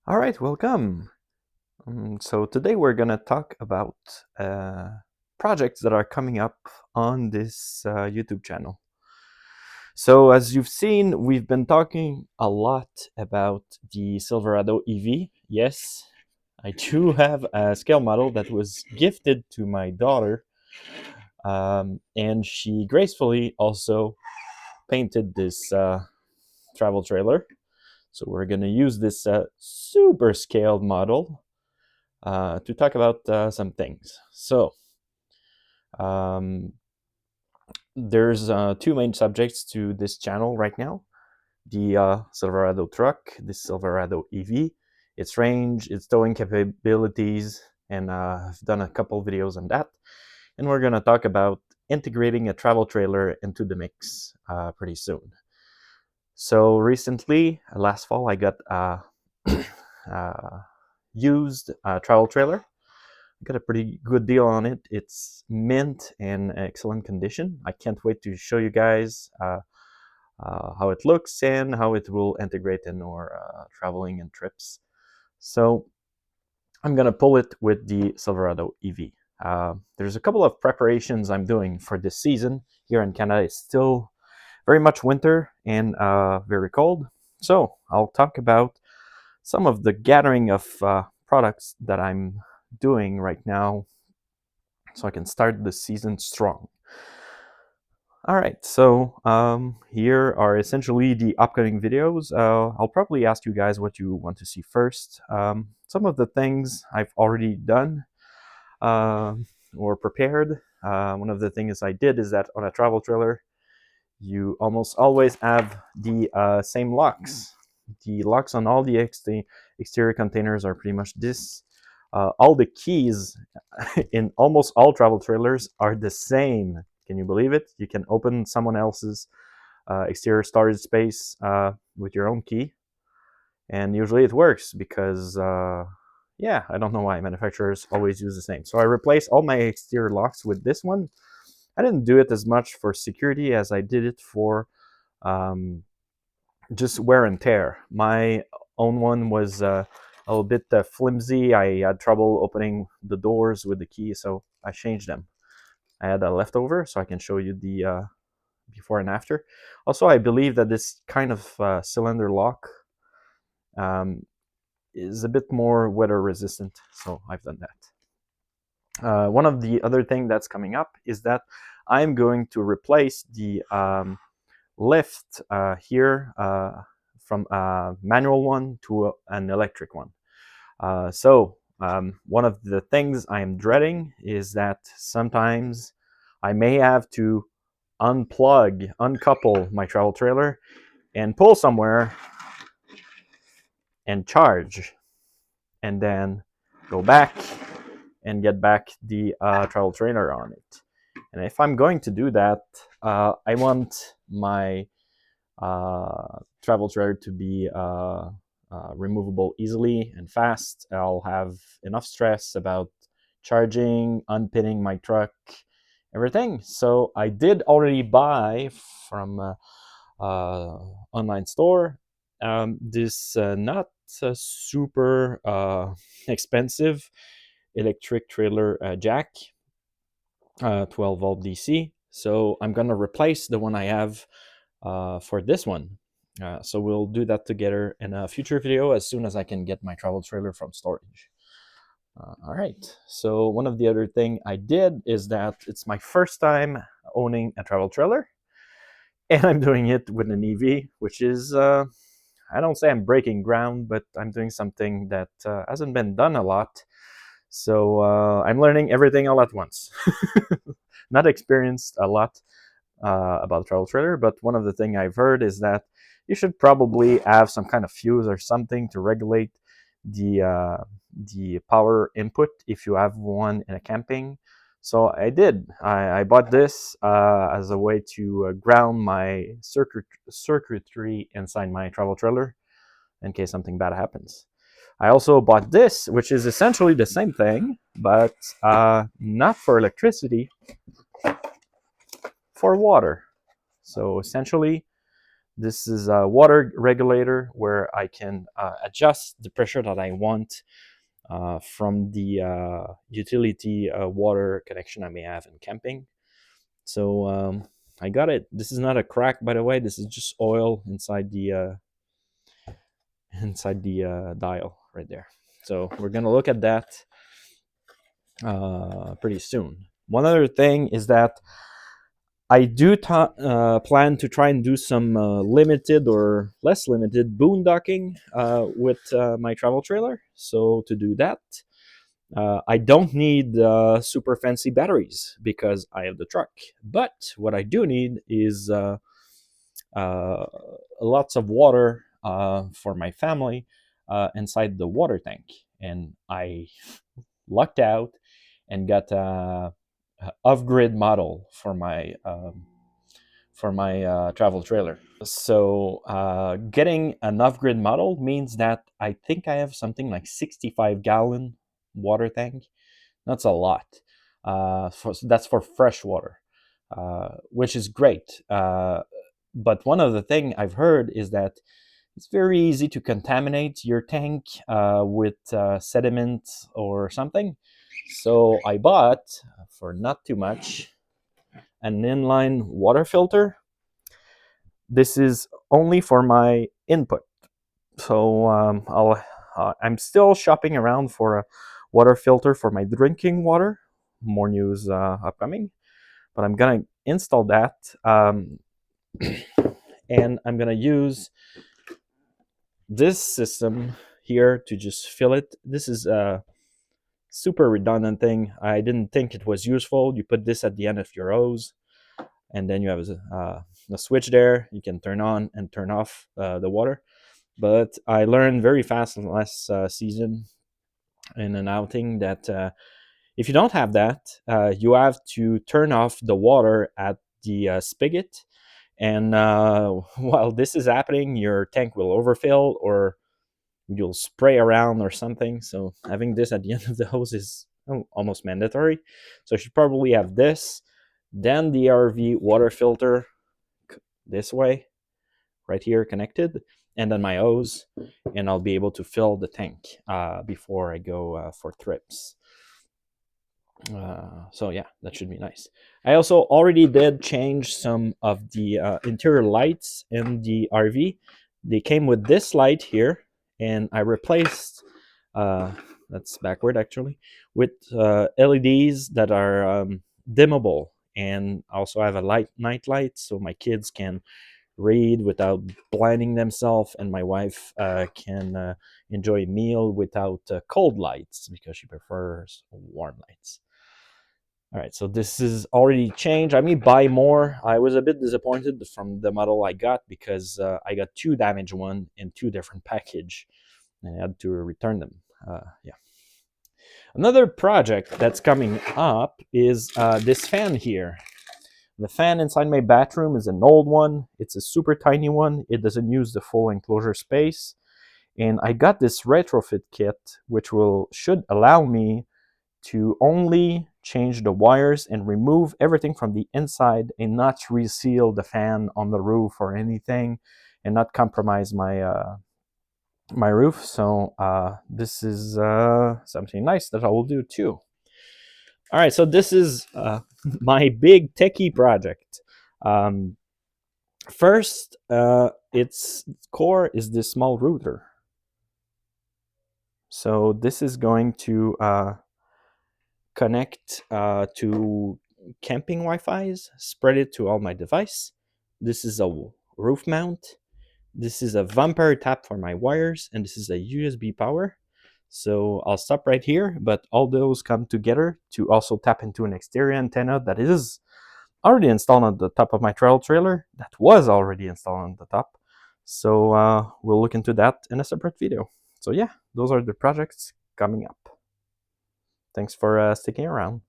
All right, welcome. So today we're gonna talk about projects that are coming up on this YouTube channel. So as you've seen, we've been talking a lot about the Silverado EV. Yes, I do have a scale model that was gifted to my daughter, and she gracefully also painted this travel trailer. So we're gonna use this super scaled model to talk about some things. So there's two main subjects to this channel right now: the Silverado truck, the Silverado EV, its range, its towing capabilities, and I've done a couple videos on that. And we're gonna talk about integrating a travel trailer into the mix pretty soon. So recently, last fall, I got a used travel trailer. Got a pretty good deal on it. It's mint and excellent condition. I can't wait to show you guys how it looks and how it will integrate in our traveling and trips. So I'm gonna pull it with the Silverado EV. There's a couple of preparations I'm doing for this season. Here in Canada, it's still very much winter and very cold. So I'll talk about some of the gathering of products that I'm doing right now so I can start the season strong. All right, so here are essentially the upcoming videos. I'll probably ask you guys what you want to see first. Some of the things I've already done or prepared. One of the things I did is that on a travel trailer, you almost always have the same locks. The locks on all the exterior containers are pretty much this. All the keys in almost all travel trailers are the same. Can you believe it? You can open someone else's exterior storage space with your own key, and usually it works because yeah, I don't know why manufacturers always use the same. So I replaced all my exterior locks with this one. I didn't do it as much for security as I did it for just wear and tear. My own one was a little bit flimsy. I had trouble opening the doors with the key, so I changed them. I had a leftover, so I can show you the before and after. Also, I believe that this kind of cylinder lock is a bit more weather resistant, so I've done that. One of the other thing that's coming up is that I'm going to replace the lift here from a manual one to an electric one. So one of the things I am dreading is that sometimes I may have to uncouple my travel trailer and pull somewhere and charge, and then go back and get back the travel trailer on it. And if I'm going to do that, I want my travel trailer to be removable easily and fast. I'll have enough stress about charging, unpinning my truck, everything. So I did already buy from online store this not super expensive electric trailer jack, 12 volt DC. So I'm gonna replace the one I have for this one. So we'll do that together in a future video as soon as I can get my travel trailer from storage. All right, so one of the other thing I did is that it's my first time owning a travel trailer, and I'm doing it with an EV, which is, I don't say I'm breaking ground, but I'm doing something that hasn't been done a lot. So I'm learning everything all at once. Not experienced a lot about the travel trailer, but one of the things I've heard is that you should probably have some kind of fuse or something to regulate the power input if you have one in a camping. So I did. I bought this as a way to ground my circuitry inside my travel trailer in case something bad happens. I also bought this, which is essentially the same thing, but not for electricity, for water. So essentially, This is a water regulator where I can adjust the pressure that I want from the utility water connection I may have in camping. So I got it. This is not a crack, by the way. This is just oil inside the dial right there. So we're gonna look at that pretty soon. One other thing is that I do plan to try and do some limited or less limited boondocking with my travel trailer. So to do that, I don't need super fancy batteries because I have the truck. But what I do need is uh, lots of water for my family inside the water tank. And I lucked out and got a off-grid model for my travel trailer. So getting an off-grid model means that I think I have something like 65-gallon water tank. That's a lot. That's for fresh water, which is great. But one of the thing I've heard is that it's very easy to contaminate your tank with sediment or something. So I bought, for not too much, an inline water filter. This is only for my input. So I'm still shopping around for a water filter for my drinking water. More news upcoming, but I'm gonna install that, and I'm gonna use this system here to just fill it. This is a super redundant thing. I didn't think it was useful. You put this at the end of your hose, and then you have a switch there. You can turn on and turn off the water. But I learned very fast in the last season in an outing that if you don't have that, you have to turn off the water at the spigot. And while this is happening, your tank will overfill or you'll spray around or something. So having this at the end of the hose is almost mandatory. So you should probably have this, then the RV water filter this way, right here connected, and then my hose, and I'll be able to fill the tank before I go for trips. So yeah, that should be nice. I also already did change some of the interior lights in the RV. They came with this light here, and I replaced that's backward actually with LEDs that are dimmable, and also I have a night light so my kids can read without blinding themselves, and my wife can enjoy a meal without cold lights because she prefers warm lights. All right, so this is already changed. I may buy more. I was a bit disappointed from the model I got because I got two damaged one in two different package, and I had to return them. Yeah. Another project that's coming up is this fan here. The fan inside my bathroom is an old one. It's a super tiny one. It doesn't use the full enclosure space. And I got this retrofit kit, which should allow me to only change the wires and remove everything from the inside and not reseal the fan on the roof or anything and not compromise my roof. So this is something nice that I will do too. All right, so this is my big techie project. First, its core is this small router. So this is going to connect to camping Wi-Fi's, spread it to all my device. This is a roof mount. This is a vampire tap for my wires, and this is a USB power. So I'll stop right here, but all those come together to also tap into an exterior antenna that is already installed on the top of my travel trailer. That was already installed on the top. So we'll look into that in a separate video. So yeah, those are the projects coming up. Thanks for sticking around.